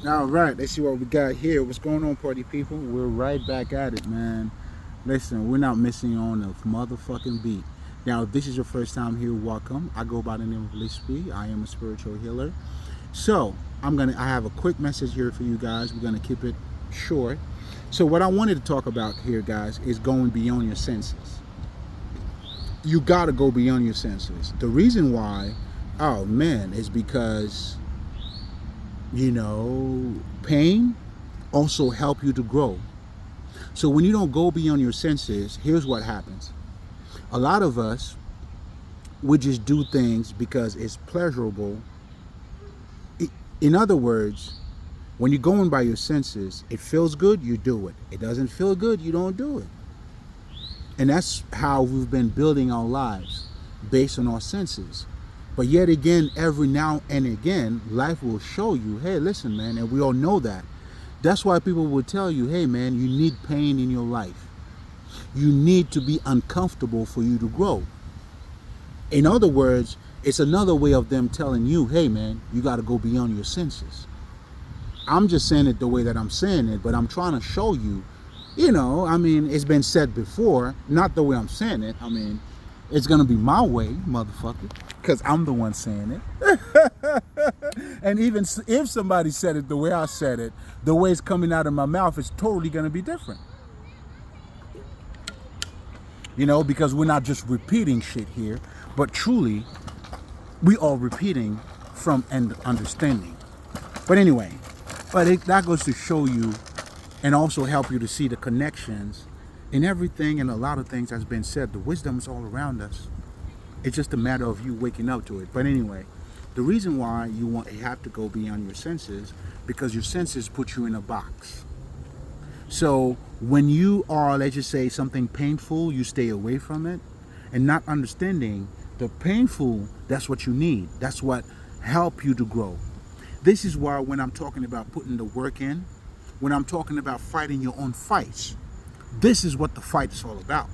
All right, let's see what we got here. What's going on, party people? We're right back at it, man. Listen, we're not missing on a motherfucking beat. Now, if this is your first time here, welcome. I go by the name of Lispy. I am a spiritual healer. So, I have a quick message here for you guys. We're gonna keep it short. So, what I wanted to talk about here, guys, is going beyond your senses. You gotta go beyond your senses. The reason why, oh man, is because pain also help you to grow. So when you don't go beyond your senses, here's what happens. A lot of us would just do things because it's pleasurable. In other words, when you're going by your senses, it feels good, you do it. It doesn't feel good, you don't do it. And that's how we've been building our lives, based on our senses. But yet again, every now and again, life will show you, hey, listen, man, and we all know that. That's why people will tell you, hey, man, you need pain in your life. You need to be uncomfortable for you to grow. In other words, it's another way of them telling you, hey, man, you got to go beyond your senses. I'm just saying it the way that I'm saying it, but I'm trying to show you, it's been said before, not the way I'm saying it. It's going to be my way, motherfucker, because I'm the one saying it. And even if somebody said it the way I said it, the way it's coming out of my mouth is totally going to be different. Because we're not just repeating shit here, but truly, we are repeating from an understanding. But anyway, that goes to show you and also help you to see the connections in everything and a lot of things that's been said. The wisdom is all around us. It's just a matter of you waking up to it. But anyway, the reason why you have to go beyond your senses, because your senses put you in a box. So when you are, let's just say, something painful, you stay away from it, and not understanding the painful, that's what you need. That's what help you to grow. This is why when I'm talking about putting the work in, when I'm talking about fighting your own fights, this is what the fight is all about.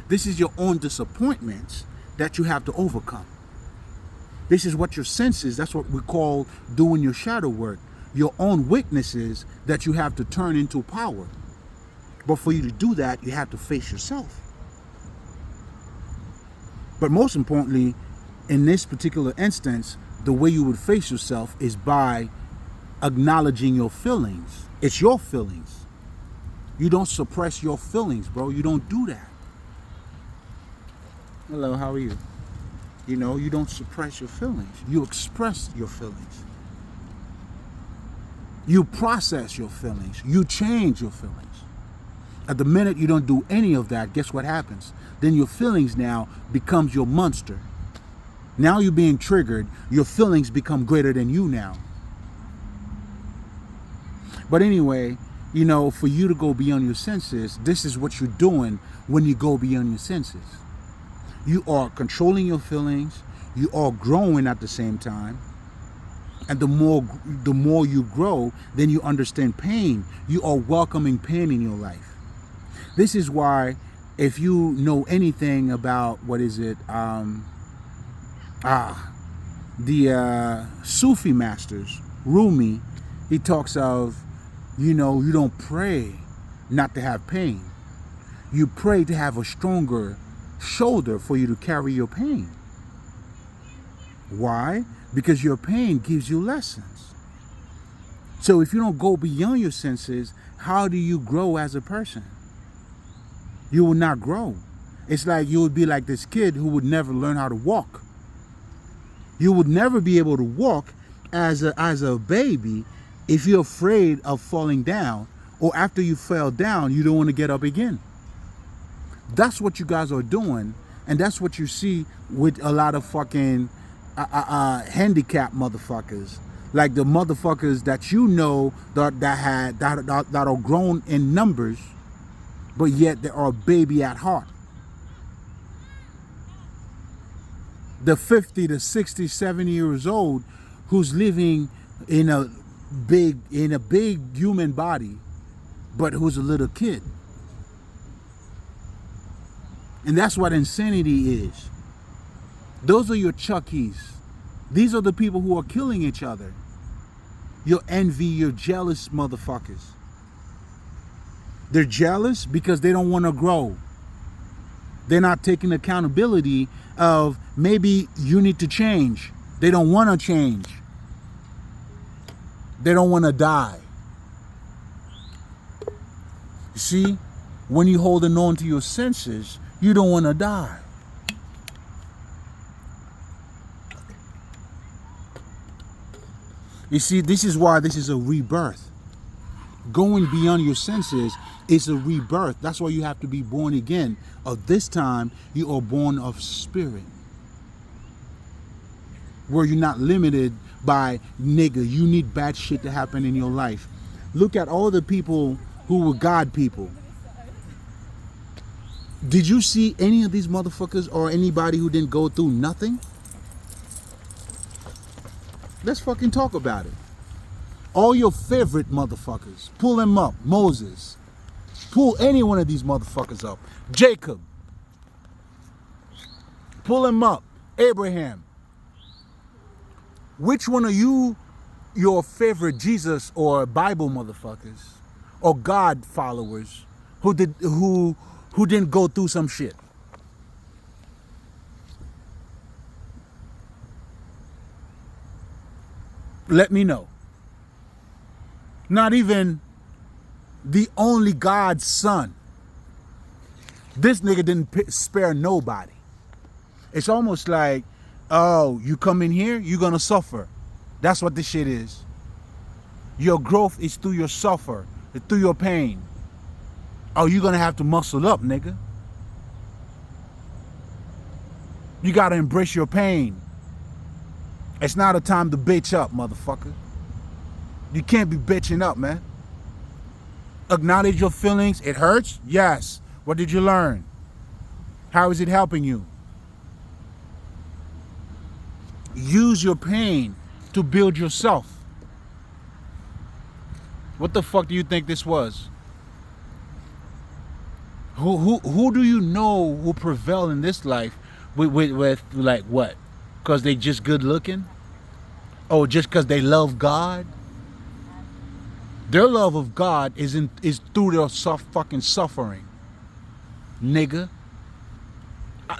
This is your own disappointments that you have to overcome. This is what your senses, that's what we call doing your shadow work. Your own weaknesses that you have to turn into power. But for you to do that, you have to face yourself. But most importantly, in this particular instance, the way you would face yourself is by acknowledging your feelings. It's your feelings. You don't suppress your feelings, bro. You don't do that. Hello, how are you? You don't suppress your feelings. You express your feelings. You process your feelings. You change your feelings. At the minute you don't do any of that, guess what happens? Then your feelings now becomes your monster. Now you're being triggered. Your feelings become greater than you now. But anyway, for you to go beyond your senses, this is what you're doing when you go beyond your senses. You are controlling your feelings. You are growing at the same time. And the more you grow, then you understand pain. You are welcoming pain in your life. This is why, if you know anything about, the Sufi masters, Rumi, he talks of, you don't pray not to have pain. You pray to have a stronger shoulder for you to carry your pain. Why? Because your pain gives you lessons. So if you don't go beyond your senses, how do you grow as a person? You will not grow. It's like you would be like this kid who would never learn how to walk. You would never be able to walk as a baby if you're afraid of falling down, or after you fell down, you don't want to get up again. That's what you guys are doing, and that's what you see with a lot of fucking handicapped motherfuckers, like the motherfuckers that are grown in numbers, but yet they are a baby at heart. The 50 to 60, 70 years old who's living in a big human body, but who's a little kid. And that's what insanity is. Those are your Chuckies. These are the people who are killing each other. You're envy, you're jealous motherfuckers. They're jealous because they don't want to grow. They're not taking accountability of maybe you need to change. They don't want to change. They don't want to die. You see, when you're holding on to your senses, you don't want to die. You see, this is why this is a rebirth. Going beyond your senses is a rebirth. That's why you have to be born again. Of this time, you are born of spirit. Where you're not limited by, nigga, you need bad shit to happen in your life. Look at all the people who were God people. Did you see any of these motherfuckers or anybody who didn't go through nothing? Let's fucking talk about it. All your favorite motherfuckers. Pull them up. Moses. Pull any one of these motherfuckers up. Jacob. Pull him up. Abraham. Which one are you, your favorite Jesus or Bible motherfuckers or God followers who didn't go through some shit? Let me know. Not even the only God's son. This nigga didn't spare nobody. It's almost like, oh, you come in here, you're gonna suffer. That's what this shit is. Your growth is through your suffer, through your pain. Oh, you're gonna have to muscle up, nigga. You gotta embrace your pain. It's not a time to bitch up, motherfucker. You can't be bitching up, man. Acknowledge your feelings. It hurts? Yes. What did you learn? How is it helping you? Use your pain to build yourself. What the fuck do you think this was? Who do you know who prevail in this life with like what? Because they just good looking? Oh, just because they love God? Their love of God is through their fucking suffering. Nigga.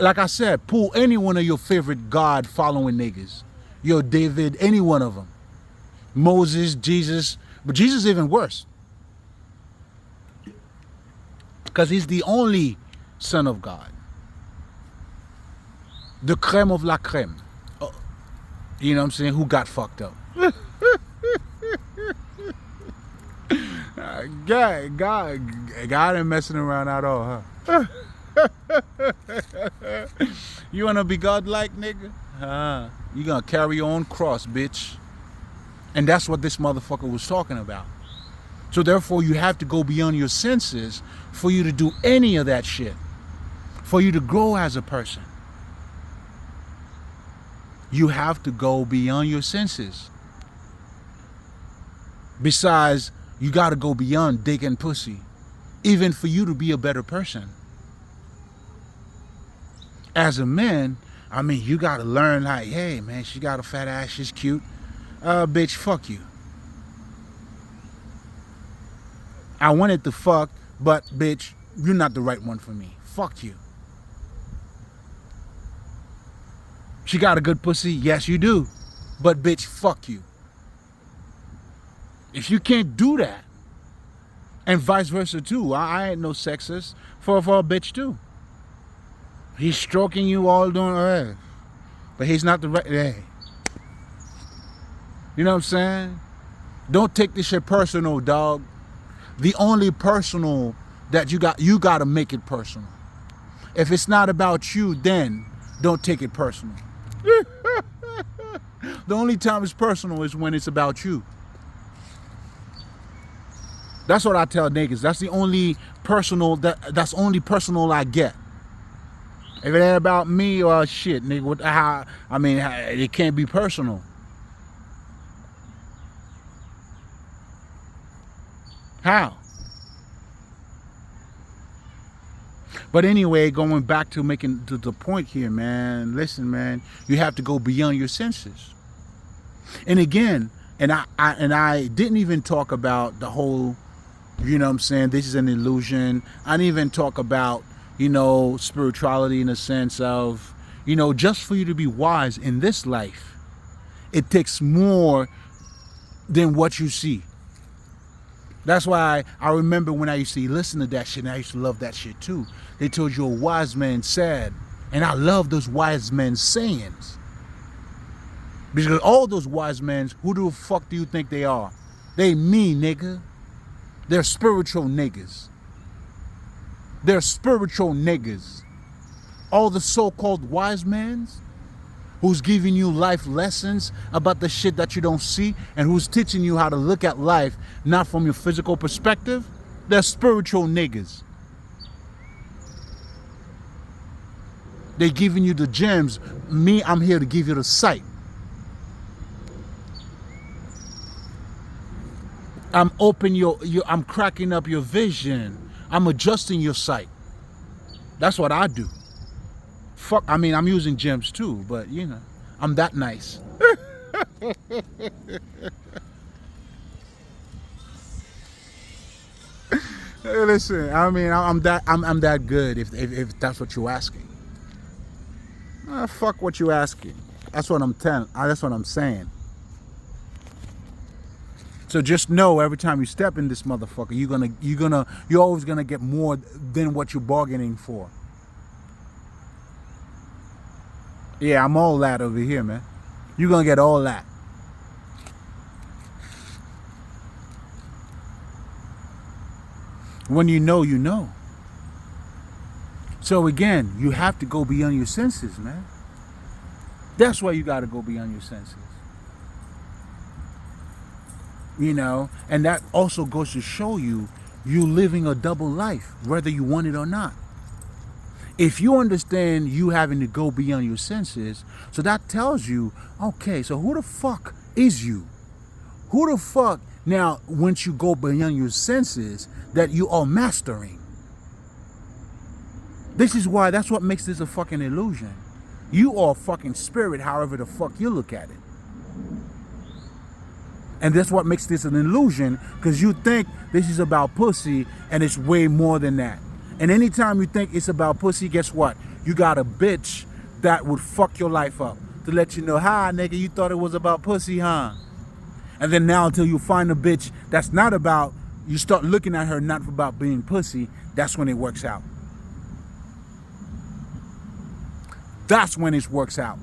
Like I said, pull any one of your favorite God following niggas. Yo, David, any one of them. Moses, Jesus. But Jesus is even worse. Because he's the only son of God. The creme of la creme. You know what I'm saying? Who got fucked up. God ain't messing around at all, huh? You wanna be godlike, nigga? You gonna carry your own cross, bitch. And that's what this motherfucker was talking about. So therefore, you have to go beyond your senses for you to do any of that shit. For you to grow as a person. You have to go beyond your senses. Besides, you got to go beyond dick and pussy. Even for you to be a better person. As a man, I mean, you got to learn like, hey, man, she got a fat ass, she's cute. Bitch, fuck you. I wanted to fuck, but bitch, you're not the right one for me. Fuck you. She got a good pussy? Yes, you do. But bitch, fuck you. If you can't do that, and vice versa too, I ain't no sexist for a bitch too. He's stroking you all doing, but he's not the right, hey. You know what I'm saying? Don't take this shit personal, dog. The only personal that you got to make it personal. If it's not about you, then don't take it personal. The only time it's personal is when it's about you. That's what I tell niggas. That's the only personal that's only personal I get. If it ain't about me or shit, nigga, it can't be personal. How? But anyway, going back to making the point here, man. Listen, man, you have to go beyond your senses. And again, And I didn't even talk about the whole, you know what I'm saying, this is an illusion. I didn't even talk about, spirituality in the sense of, just for you to be wise in this life, it takes more than what you see. That's why I remember when I used to listen to that shit, and I used to love that shit too. They told you a wise man said, and I love those wise men sayings. Because all those wise men, who the fuck do you think they are? They me, nigga. They're spiritual niggas. They're spiritual niggas. All the so-called wise men who's giving you life lessons about the shit that you don't see, and who's teaching you how to look at life not from your physical perspective, they're spiritual niggas. They're giving you the gems. Me, I'm here to give you the sight. I'm I'm cracking up your vision. I'm adjusting your sight. That's what I do. Fuck, I mean, I'm using gems too, but I'm that nice. Hey, listen, I mean, I'm that good if that's what you're asking. Fuck what you asking. That's what I'm telling. That's what I'm saying. So just know, every time you step in this motherfucker, you're always gonna get more than what you're bargaining for. Yeah, I'm all that over here, man. You're gonna get all that. When you know, you know. So again, you have to go beyond your senses, man. That's why you gotta go beyond your senses. And that also goes to show you living a double life, whether you want it or not. If you understand you having to go beyond your senses, so that tells you, okay, so who the fuck is you? Who the fuck, now, once you go beyond your senses, that you are mastering? That's what makes this a fucking illusion. You are a fucking spirit, however the fuck you look at it. And that's what makes this an illusion, because you think this is about pussy, and it's way more than that. And anytime you think it's about pussy, guess what? You got a bitch that would fuck your life up to let you know, hi, nigga, you thought it was about pussy, huh? And then now until you find a bitch that's not about, you start looking at her not about being pussy, that's when it works out. That's when it works out.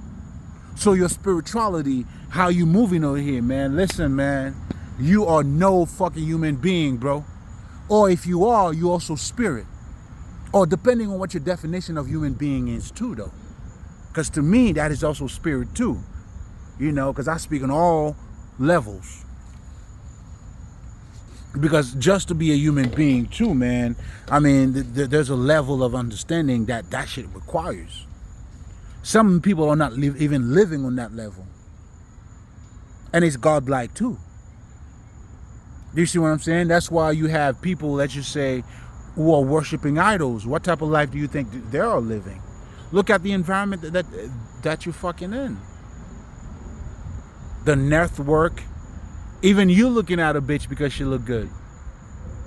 So your spirituality, how you moving over here, man? Listen, man, you are no fucking human being, bro. Or if you are, you also spirit. Or depending on what your definition of human being is too, though. Because to me, that is also spirit too. Because I speak on all levels. Because just to be a human being too, man, I mean, there's a level of understanding that shit requires. Some people are not even living on that level. And it's godlike too. Do you see what I'm saying? That's why you have people, let's just say, who are worshiping idols. What type of life do you think they are living? Look at the environment that you're fucking in. The network. Even you looking at a bitch because she look good.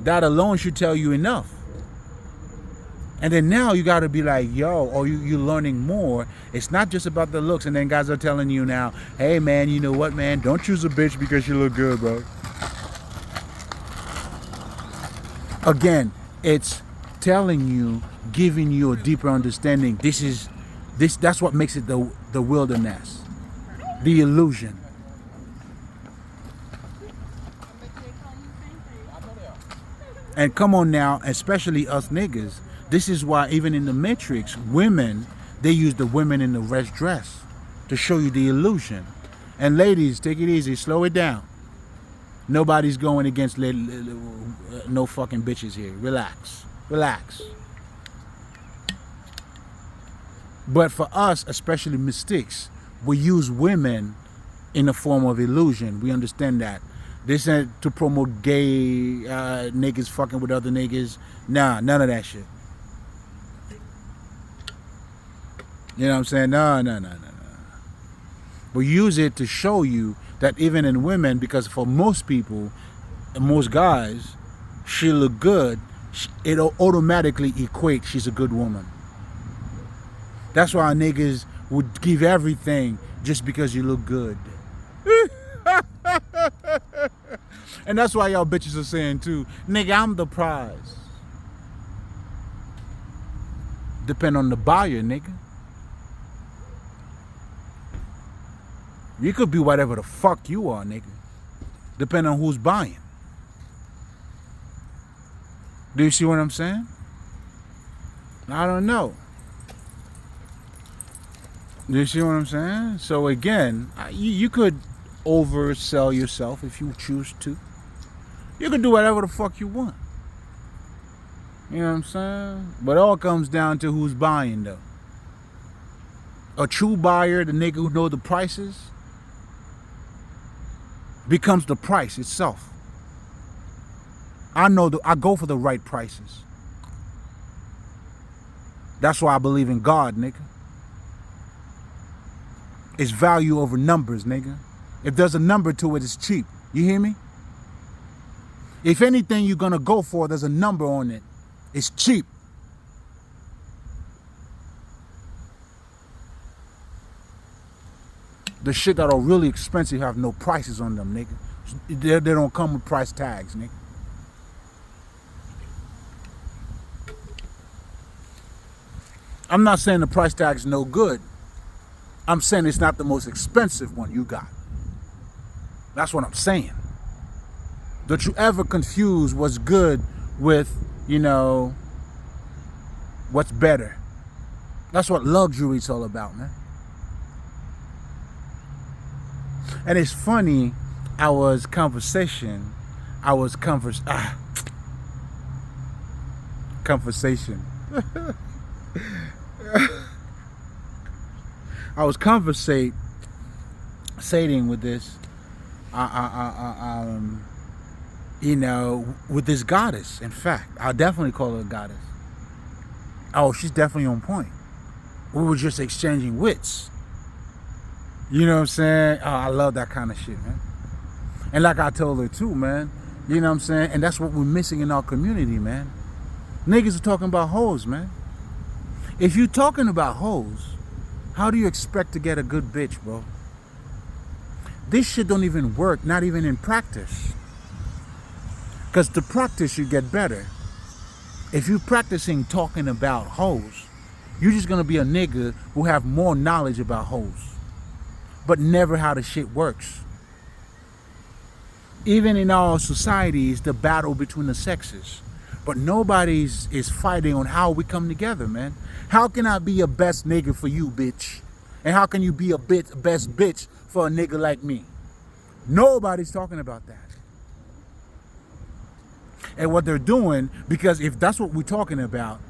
That alone should tell you enough. And then now you got to be like, yo, or you're learning more. It's not just about the looks. And then guys are telling you now, hey, man, you know what, man? Don't choose a bitch because she look good, bro. Again, it's telling you, giving you a deeper understanding. That's what makes it the wilderness. The illusion. And come on now, especially us niggas. This is why even in the Matrix, women, they use the women in the red dress to show you the illusion. And ladies, take it easy, slow it down. Nobody's going against no fucking bitches here. Relax. Relax. But for us, especially mystics, we use women in the form of illusion. We understand that. This ain't to promote gay niggas fucking with other niggas. Nah, none of that shit. You know what I'm saying? No. We use it to show you that even in women, because for most people, most guys, she look good, it'll automatically equate she's a good woman. That's why niggas would give everything just because you look good. And that's why y'all bitches are saying too, nigga, I'm the prize. Depend on the buyer, nigga. You could be whatever the fuck you are, nigga. Depending on who's buying. Do you see what I'm saying? I don't know. Do you see what I'm saying? So again, you could oversell yourself if you choose to. You can do whatever the fuck you want. You know what I'm saying? But it all comes down to who's buying, though. A true buyer, the nigga who know the prices, becomes the price itself. I go for the right prices. That's why I believe in God, nigga. It's value over numbers, nigga. If there's a number to it, it's cheap. You hear me? If anything you're gonna go for, there's a number on it. It's cheap. The shit that are really expensive have no prices on them, nigga. They don't come with price tags, nigga. I'm not saying the price tag's no good. I'm saying it's not the most expensive one you got. That's what I'm saying. Don't you ever confuse what's good with, what's better. That's what luxury is all about, man. And it's funny, conversation. I was conversating with this, with this goddess. In fact, I'll definitely call her a goddess. Oh, she's definitely on point. We were just exchanging wits. You know what I'm saying? Oh, I love that kind of shit, man. And like I told her too, man. You know what I'm saying? And that's what we're missing in our community, man. Niggas are talking about hoes, man. If you're talking about hoes, how do you expect to get a good bitch, bro? This shit don't even work, not even in practice. Because to practice, you get better. If you're practicing talking about hoes, you're just going to be a nigga who have more knowledge about hoes, but never how the shit works. Even in our societies, the battle between the sexes. But nobody's is fighting on how we come together, man. How can I be a best nigga for you, bitch? And how can you be a best bitch for a nigga like me? Nobody's talking about that. And what they're doing, because if that's what we're talking about,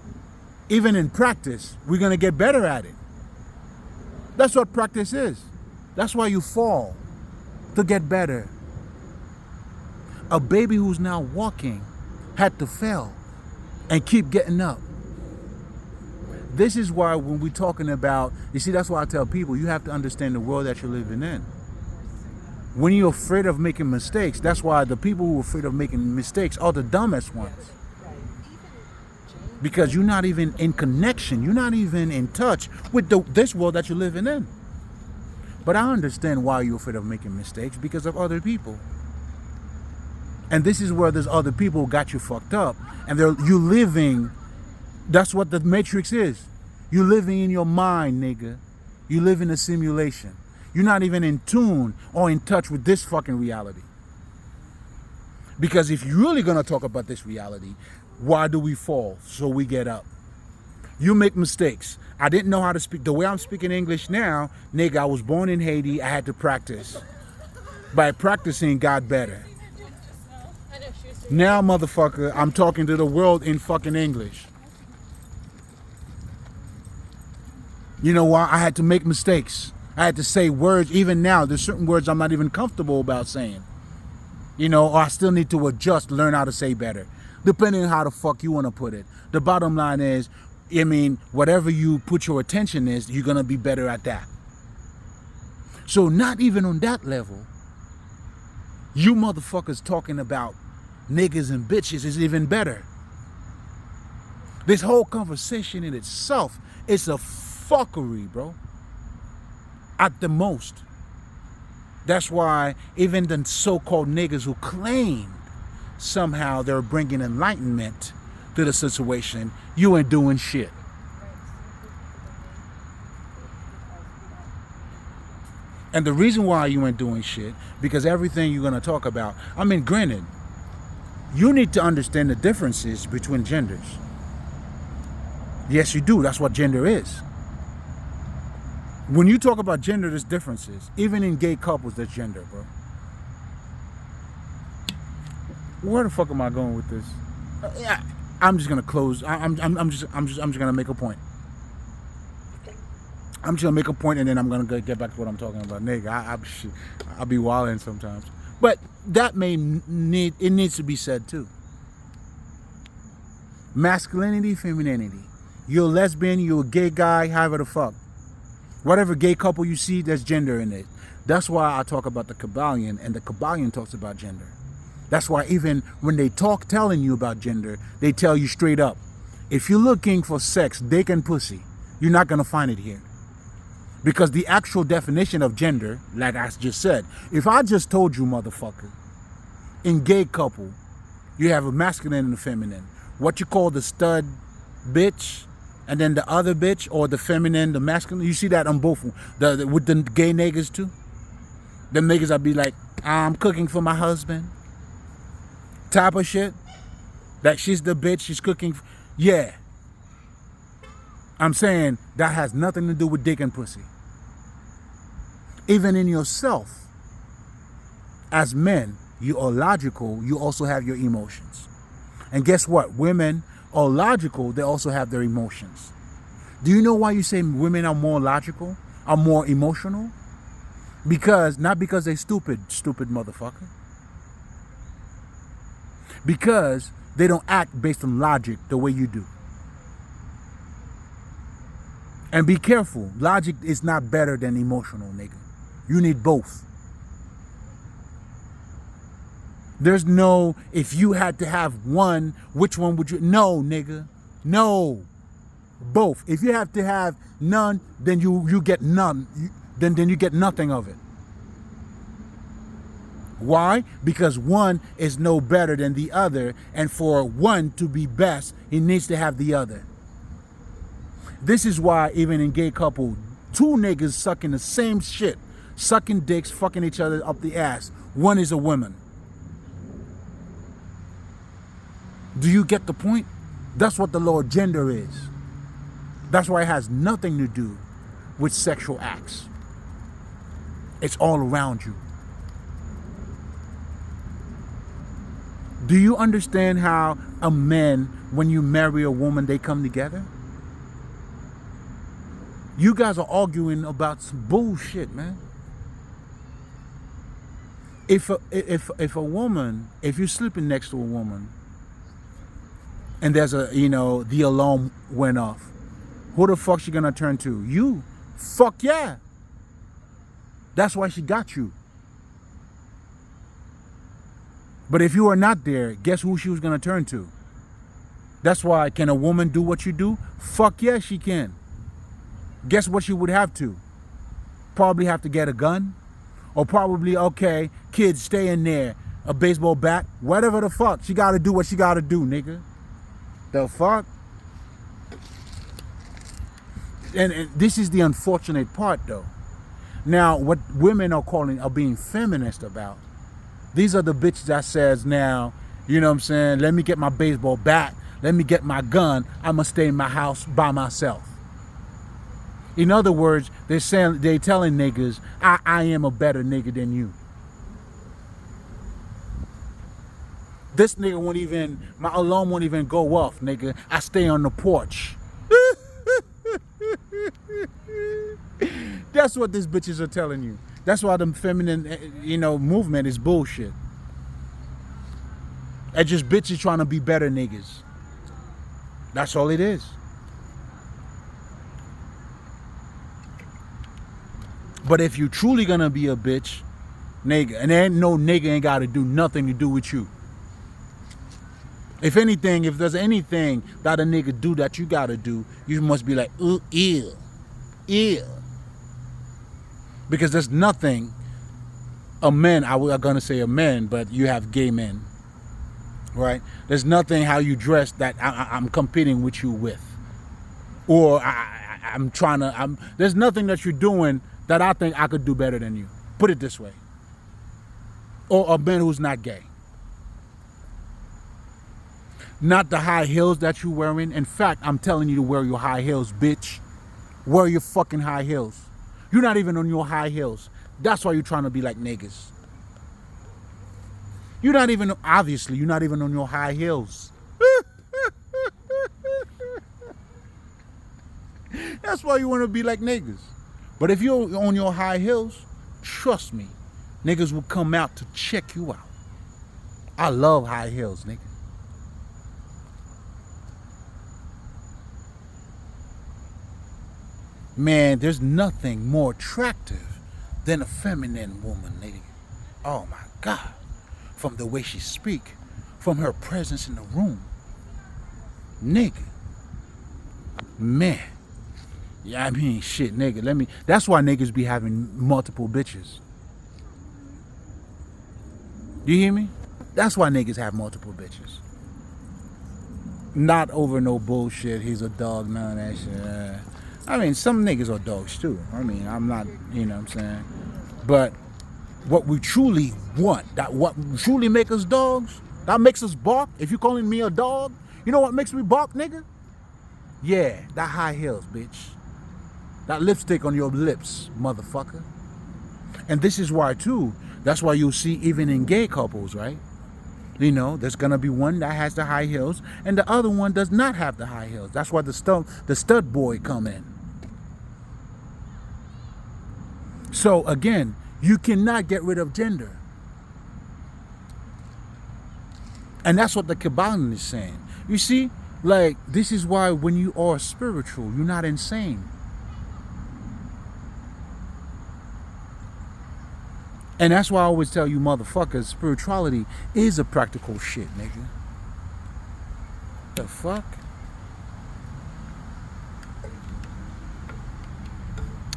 even in practice, we're going to get better at it. That's what practice is. That's why you fall, to get better. A baby who's now walking had to fail and keep getting up. This is why when we're talking about, you see, that's why I tell people, you have to understand the world that you're living in. When you're afraid of making mistakes, that's why the people who are afraid of making mistakes are the dumbest ones. Because you're not even in connection, you're not even in touch with this world that you're living in. But I understand why you're afraid of making mistakes, because of other people. And this is where there's other people who got you fucked up. And you living, that's what the Matrix is. You're living in your mind, nigga. You live in a simulation. You're not even in tune or in touch with this fucking reality. Because if you're really going to talk about this reality, why do we fall? So we get up. You make mistakes. I didn't know how to speak. The way I'm speaking English now, nigga, I was born in Haiti. I had to practice. By practicing, got better. Now, motherfucker, I'm talking to the world in fucking English. You know why? I had to make mistakes. I had to say words. Even now, there's certain words I'm not even comfortable about saying. Or I still need to adjust, learn how to say better. Depending on how the fuck you want to put it. The bottom line is, whatever you put your attention is, you're going to be better at that. So not even on that level, You motherfuckers talking about niggas and bitches is even better. This whole conversation in itself is a fuckery, bro. At the most. That's why even the so-called niggas who claim somehow they're bringing enlightenment to the situation, you ain't doing shit. And the reason why you ain't doing shit, because everything you're going to talk about, I mean, granted, you need to understand the differences between genders. Yes, you do. That's what gender is. When you talk about gender, there's differences. Even in gay couples, there's gender, bro. Where the fuck am I going with this? I'm just gonna close. I'm just gonna make a point. I'm just gonna make a point, and then I'm gonna get back to what I'm talking about. Nigga, I'll be wilding sometimes, but that needs to be said too. Masculinity, femininity. You're a lesbian, you're a gay guy, however the fuck. Whatever gay couple you see, there's gender in it. That's why I talk about the Kabbalion, and the Kabbalion talks about gender. That's why even when they talk telling you about gender, they tell you straight up, if you're looking for sex, dick and pussy, you're not going to find it here. Because the actual definition of gender, like I just said, if I just told you, motherfucker, in gay couple, you have a masculine and a feminine. What you call the stud bitch, and then the other bitch, or the feminine, the masculine, you see that on both, with the gay niggas too? Them niggas I'd be like, I'm cooking for my husband. Type of shit. Like she's the bitch, she's cooking. Yeah. I'm saying that has nothing to do with dick and pussy. Even in yourself, as men, you are logical, you also have your emotions. And guess what? Women are logical, they also have their emotions. Do you know why you say women are more logical, are more emotional? Not because they're stupid motherfucker. Because they don't act based on logic the way you do. And be careful, logic is not better than emotional, nigga. You need both. There's no, if you had to have one, which one would you? No, nigga. No. Both. If you have to have none, then you get none. Then you get nothing of it. Why? Because one is no better than the other, and for one to be best, he needs to have the other. This is why even in gay couple, two niggas sucking the same shit, sucking dicks, fucking each other up the ass. One is a woman. Do you get the point? That's what the Lord gender is. That's why it has nothing to do with sexual acts. It's all around you. Do you understand how a man, when you marry a woman, they come together? You guys are arguing about some bullshit, man. If a woman, if you're sleeping next to a woman, and there's the alarm went off, who the fuck she gonna turn to? You. Fuck yeah. That's why she got you. But if you are not there, guess who she was gonna turn to? That's why, can a woman do what you do? Fuck yeah, she can. Guess what she would have to? Probably have to get a gun. Or probably, okay, kids, stay in there. A baseball bat. Whatever the fuck. She gotta do what she gotta do, nigga. The fuck? And this is the unfortunate part, though. Now, what women are being feminist about, these are the bitches that says now, you know what I'm saying, let me get my baseball bat, let me get my gun, I'ma stay in my house by myself. In other words, they're telling niggas, I am a better nigga than you. This nigga won't even, my alarm won't even go off, nigga. I stay on the porch. That's what these bitches are telling you. That's why the feminine, movement is bullshit. It's just bitches trying to be better niggas. That's all it is. But if you're truly gonna be a bitch, Nigga. And there ain't no nigga ain't got to do nothing to do with you. If anything, if there's anything that a nigga do that you got to do, you must be like, ooh, ew. Ew. Because there's nothing a man, I'm going to say a man, but you have gay men, right? There's nothing how you dress that I'm competing with you with. Or there's nothing that you're doing that I think I could do better than you. Put it this way. Or a man who's not gay. Not the high heels that you're wearing. In fact, I'm telling you to wear your high heels, bitch. Wear your fucking high heels. You're not even on your high heels. That's why you're trying to be like niggas. Obviously, you're not even on your high heels. That's why you want to be like niggas. But if you're on your high heels, trust me, niggas will come out to check you out. I love high heels, nigga. Man, there's nothing more attractive than a feminine woman, nigga. Oh my God. From the way she speak, from her presence in the room. Nigga. Man. Yeah, I mean, shit, nigga, that's why niggas be having multiple bitches. Do you hear me? That's why niggas have multiple bitches. Not over no bullshit, he's a dog, none of that shit. I mean, some niggas are dogs too. I mean, I'm not, you know what I'm saying? But what we truly want, what truly makes us dogs, that makes us bark. If you're calling me a dog, you know what makes me bark, nigga? Yeah, that high heels, bitch. That lipstick on your lips, motherfucker. And this is why, too, that's why you'll see even in gay couples, right? You know, there's going to be one that has the high heels and the other one does not have the high heels. That's why the stud boy come in. So, again, you cannot get rid of gender. And that's what the Kabbalah is saying. You see, like, this is why when you are spiritual, you're not insane. And that's why I always tell you motherfuckers, spirituality is a practical shit, nigga. The fuck?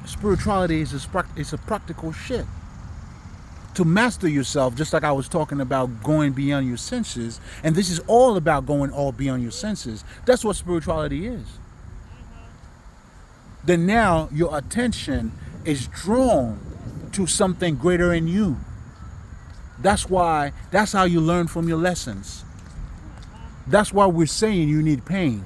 Spirituality is a practical shit. To master yourself, just like I was talking about going beyond your senses, and this is all about going all beyond your senses. That's what spirituality is. Then now your attention is drawn to something greater in you. That's how you learn from your lessons. That's why we're saying you need pain.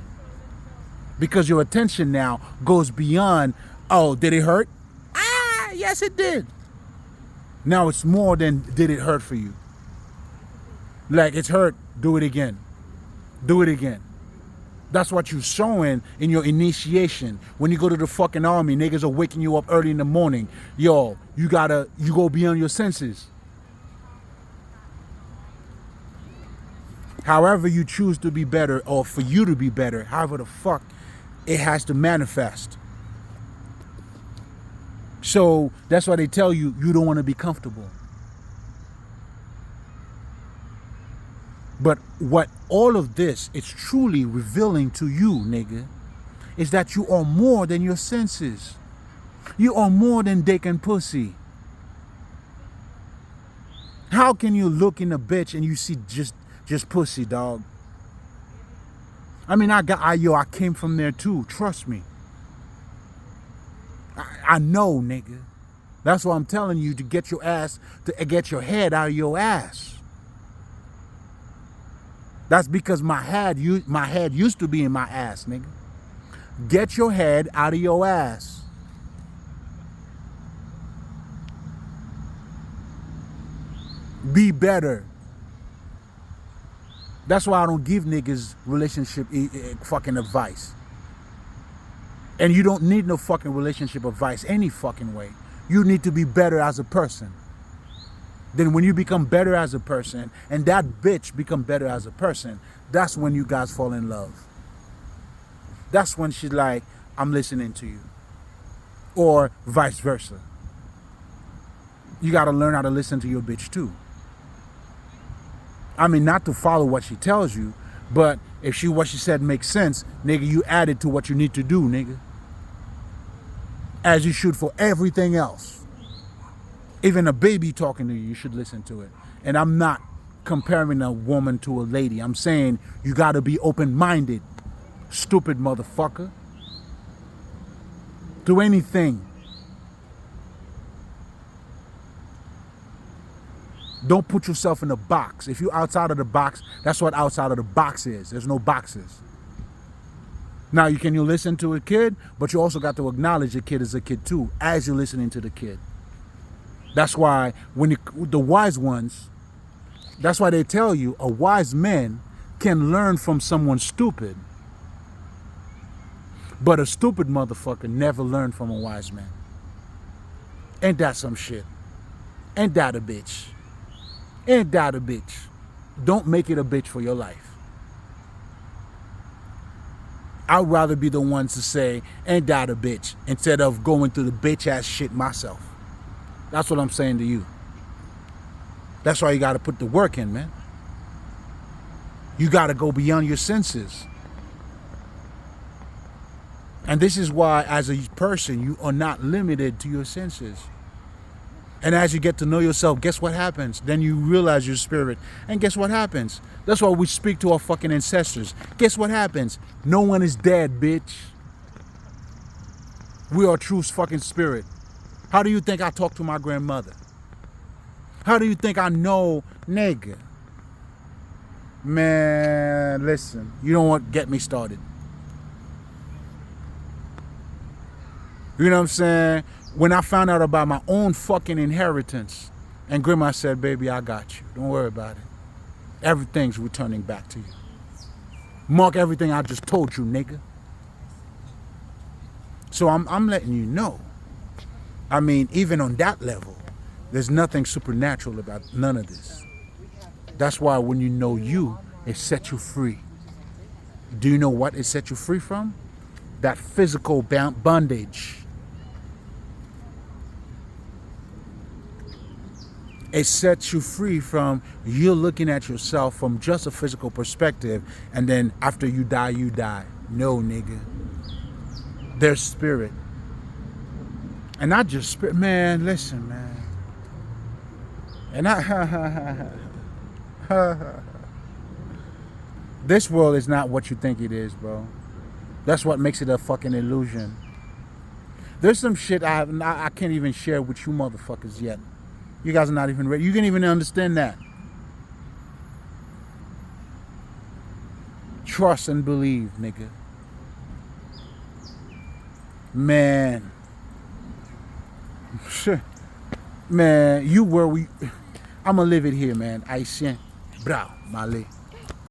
Because your attention now goes beyond, oh, did it hurt? Ah, yes it did. Now it's more than did it hurt for you. Like, it's hurt, do it again. Do it again. That's what you're showing in your initiation. When you go to the fucking army, niggas are waking you up early in the morning. Yo, you go beyond your senses. However you choose to be better, or for you to be better, however the fuck it has to manifest. So that's why they tell you, you don't want to be comfortable. But what all of this is truly revealing to you, nigga, is that you are more than your senses. You are more than dick and pussy. How can you look in a bitch and you see just pussy, dog? I mean, I came from there too. Trust me. I know, nigga. That's why I'm telling you to get your head out of your ass. That's because my head used to be in my ass, nigga. Get your head out of your ass. Be better. That's why I don't give niggas relationship fucking advice. And you don't need no fucking relationship advice any fucking way. You need to be better as a person. Then when you become better as a person, and that bitch become better as a person, that's when you guys fall in love. That's when she's like, I'm listening to you. Or vice versa. You got to learn how to listen to your bitch too. I mean, not to follow what she tells you, but if what she said makes sense, nigga, you add it to what you need to do, nigga. As you should for everything else. Even a baby talking to you, you should listen to it. And I'm not comparing a woman to a lady. I'm saying you got to be open-minded, stupid motherfucker. Do anything. Don't put yourself in a box. If you're outside of the box, that's what outside of the box is. There's no boxes. Now, you listen to a kid, but you also got to acknowledge the kid is a kid too, as you're listening to the kid. That's why the wise ones, that's why they tell you a wise man can learn from someone stupid. But a stupid motherfucker never learned from a wise man. Ain't that some shit? Ain't that a bitch? Ain't that a bitch? Don't make it a bitch for your life. I'd rather be the one to say, ain't that a bitch, instead of going through the bitch ass shit myself. That's what I'm saying to you. That's why you got to put the work in, man. You got to go beyond your senses. And this is why, as a person, you are not limited to your senses. And as you get to know yourself, guess what happens? Then you realize your spirit. And guess what happens? That's why we speak to our fucking ancestors. Guess what happens? No one is dead, bitch. We are true fucking spirit. How do you think I talk to my grandmother? How do you think I know, nigga? Man, listen. You don't want to get me started. You know what I'm saying? When I found out about my own fucking inheritance, and grandma said, baby, I got you. Don't worry about it. Everything's returning back to you. Mark everything I just told you, nigga. So I'm letting you know. I mean, even on that level, there's nothing supernatural about none of this. That's why when you know you, it sets you free. Do you know what it sets you free from? That physical bondage. It sets you free from you're looking at yourself from just a physical perspective, and then after you die, you die. No, nigga. There's spirit. And not just spirit. Man, listen, man. And this world is not what you think it is, bro. That's what makes it a fucking illusion. There's some shit I can't even share with you motherfuckers yet. You guys are not even ready. You can't even understand that. Trust and believe, nigga. Man. Man, I'm gonna live it here, man. Haitien. Bra, Malay.